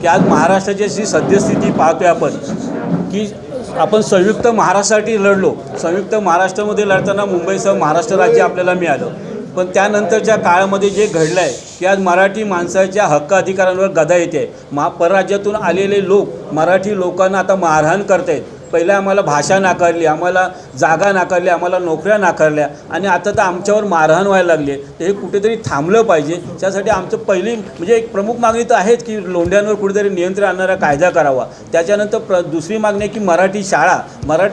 की आज महाराष्ट्राची अशी सद्यस्थिती पाहतोय आपण की आपण संयुक्त महाराष्ट्रासाठी लढलो. संयुक्त महाराष्ट्रामध्ये लढताना मुंबईसह महाराष्ट्र राज्य आपल्याला मिळालं, पण त्यानंतरच्या काळामध्ये जे घडलं आहे की आज मराठी माणसाच्या हक्क अधिकारांवर गदा येते. परराज्यातून आलेले लोक मराठी लोकांना आता मारहाण करत आहेत. पहिला आम्हाला भाषा नाकारली, आम्हाला जागा नाकारली, आम्हाला नोकऱ्या नाकारल्या आणि आता तर आमच्यावर मारहाण व्हायला लागली. तर हे कुठेतरी थांबलं पाहिजे. त्यासाठी आमचं पहिली म्हणजे एक प्रमुख मागणी तर आहेच की लोंढ्यांवर कुठेतरी नियंत्रण आणणारा कायदा करावा. त्याच्यानंतर दुसरी मागणी आहे की मराठी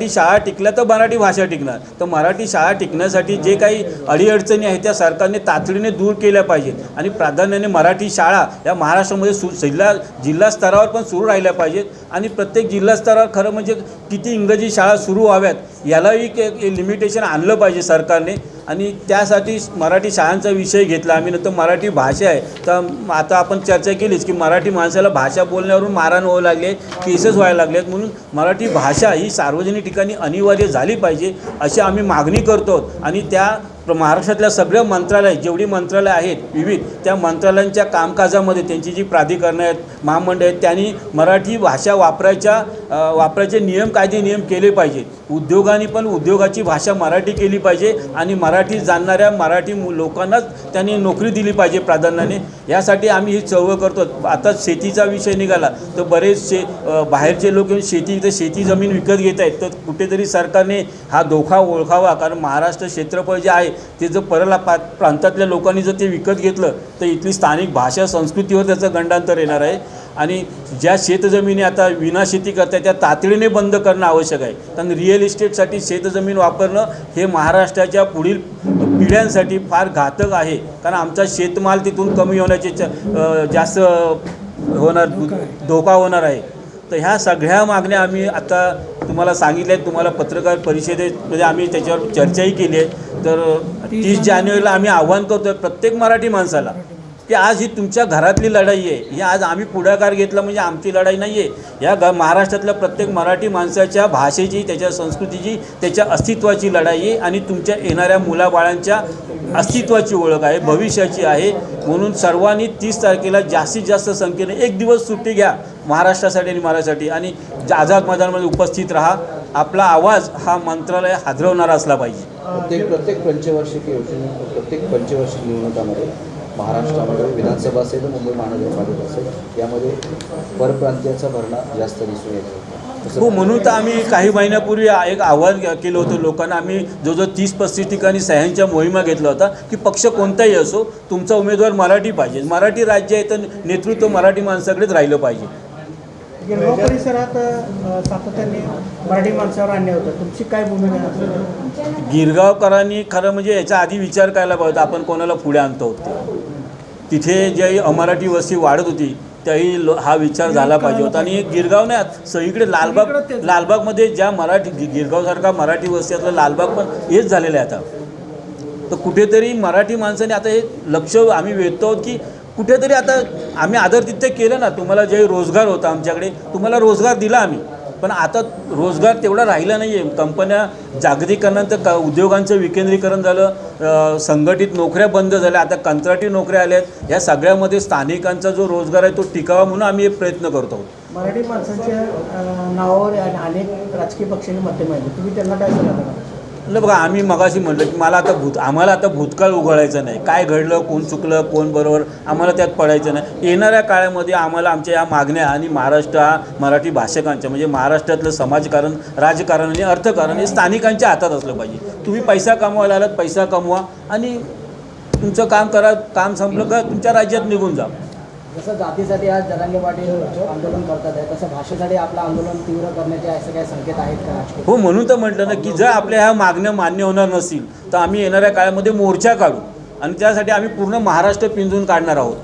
शाळा टिकल्या तर मराठी भाषा टिकणार. तर मराठी शाळा टिकण्यासाठी जे काही अडीअडचणी आहेत त्या सरकारने तातडीने दूर केल्या पाहिजेत आणि प्राधान्याने मराठी शाळा या महाराष्ट्रामध्ये जिल्हा स्तरावर पण सुरू राहिल्या पाहिजेत आणि प्रत्येक जिल्हा स्तरावर खरं म्हणजे किती इंग्रजी शाळा सुरू व्हाव्यात यालाही एक लिमिटेशन आणलं पाहिजे सरकारने. आणि त्यासाठी मराठी शाळांचा विषय घेतला आम्ही. नंतर मराठी भाषा आहे तर आता आपण चर्चा केलीच की मराठी माणसाला भाषा बोलण्यावरून मारहाण व्हावं लागले, केसेस व्हायला लागलेत. म्हणून मराठी भाषा ही सार्वजनिक ठिकाणी अनिवार्य झाली पाहिजे अशी आम्ही मागणी करतो. आणि त्या महाराष्ट्रातल्या सगळ्या मंत्रालय जेवढी मंत्रालय आहेत विविध त्या मंत्रालयांच्या कामकाजामध्ये त्यांची जी प्राधिकरणं आहेत, महामंडळ आहेत, त्यांनी मराठी भाषा वापरायचे कायदे नियम केले पाहिजे. उद्योगांनी पण उद्योगाची भाषा मराठी केली पाहिजे आणि मराठी जाणणाऱ्या मराठी लोकांनाच त्यांनी नोकरी दिली पाहिजे प्राधान्याने. यासाठी आम्ही ही चळवळ करतो. आता शेतीचा विषय निघाला तर बरेचसे बाहेरचे लोक शेती जमीन विकत घेत आहेत. तर कुठेतरी सरकारने हा धोका ओळखावा, कारण महाराष्ट्र क्षेत्रफळ जे आहे ते जर प्रांतातल्या लोकांनी जर ते विकत घेतलं तर इथली स्थानिक भाषा संस्कृतीवर त्याचं गंडांतर येणार आहे. आणि ज्या शेतजमिनी आता विनाशेती करतात त्या तातडीने बंद करणं आवश्यक आहे. कारण रिअल इस्टेटसाठी शेतजमीन वापरणं हे महाराष्ट्राच्या पुढील पिढ्यांसाठी फार घातक आहे. कारण आमचा शेतमाल तिथून कमी होण्याचे जास्त धोका होणार आहे. तर ह्या सगळ्या मागण्या आम्ही आता तुम्हाला सांगितल्या आहेत. तुम्हाला पत्रकार परिषदेमध्ये आम्ही त्याच्यावर चर्चाही केली आहे. तर 30 जानेवारीला आम्ही आव्हान करतो आहे प्रत्येक मराठी माणसाला की आज ही तुमच्या घरातली लढाई आहे. ही आज आम्ही पुढाकार घेतला म्हणजे आमची लढाई नाही आहे. या महाराष्ट्रातल्या प्रत्येक मराठी माणसाच्या भाषेची, त्याच्या संस्कृतीची, त्याच्या अस्तित्वाची लढाई आहे आणि तुमच्या येणाऱ्या मुलाबाळांच्या अस्तित्वाची ओळख आहे, भविष्याची आहे. म्हणून सर्वांनी 30 तारखेला जास्तीत जास्त संख्येने एक दिवस सुट्टी घ्या महाराष्ट्रासाठी आणि महाराष्ट्रासाठी आणि आझाद मैदानामध्ये उपस्थित राहा. आपला आवाज हा मंत्रालय हादरवणारा असला पाहिजे. प्रत्येक पंचवार्षिक योजने प्रत्येक पंचवार्षिक निवडणुकामध्ये महाराष्ट्रामध्ये विधानसभा असेल तर मुंबई महानगरपालिका असेल यामध्ये परप्रांतीयांचा भरणा जास्त दिसून येतो. हो, म्हणून तर आम्ही काही महिन्यापूर्वी एक आव्हान केलं होतं लोकांना. आम्ही जवळजवळ 30-35 ठिकाणी सह्यांच्या मोहिमा घेतला होता की पक्ष कोणताही असो तुमचा उमेदवार मराठी पाहिजे. मराठी राज्य आहे तर नेतृत्व मराठी माणसाकडेच राहिलं पाहिजे. गिरगाव परिसरात सातत्याने मराठी माणसावर अन्याय होतं, तुमची काय भूमिका आहे? गिरगावकरांनी खरं म्हणजे याचा आधी विचार करायला पाहिजे आपण कोणाला पुढे आणतो. तिथे जी अमराठी वस्ती वाढत होती त्याही हा विचार झाला पाहिजे होता. आणि गिरगाव नाही सगळीकडे लालबागमध्ये ज्या गिरगावसारखा मराठी वस्ती असलं लालबाग पण हेच झालेलं आहे आता. तर कुठेतरी मराठी माणसाने आता हे लक्ष आम्ही वेधतो आहोत की कुठेतरी आता आम्ही आदरातिथ्य केलं ना. तुम्हाला जे रोजगार होता आमच्याकडे तुम्हाला रोजगार दिला आम्ही, पण आता रोजगार तेवढा राहिला नाही आहे. कंपन्या जागतिकीकरणानंतर उद्योगांचं विकेंद्रीकरण झालं, संघटित नोकऱ्या बंद झाल्या, आता कंत्राटी नोकऱ्या आल्या आहेत. ह्या सगळ्यामध्ये स्थानिकांचा जो रोजगार आहे तो टिकावा म्हणून आम्ही एक प्रयत्न करतो. मराठी माणसांच्या नावावर अनेक राजकीय पक्षांनी मते मांडली, तुम्ही त्यांना काय सल्ला देणार? बघा आम्ही मगाशी म्हटलं की आम्हाला आता भूतकाळ उघडायचं नाही. काय घडलं, कोण चुकलं, कोण बरोबर, आम्हाला त्यात पडायचं नाही. येणाऱ्या काळामध्ये आम्हाला आमच्या या मागण्या आणि महाराष्ट्र मराठी भाषकांच्या म्हणजे महाराष्ट्रातलं समाजकारण, राजकारण आणि अर्थकारण हे स्थानिकांच्या हातात असलं पाहिजे. तुम्ही पैसा कमवायला आलात, पैसा कमवा आणि तुमचं काम करा. काम संपलं का तुमच्या राज्यात निघून जा. जसं जातीसाठी आज जरांगे पाटील आंदोलन करतात आहे तसं भाषेसाठी आपलं आंदोलन तीव्र करण्याचे असे काही संकेत आहेत का? हो, म्हणून तर म्हटलं ना की जर आपल्या ह्या मागण्या मान्य होणार नसतील तर आम्ही येणाऱ्या काळामध्ये मोर्चा काढू आणि त्यासाठी आम्ही पूर्ण महाराष्ट्र पिंजून काढणार आहोत.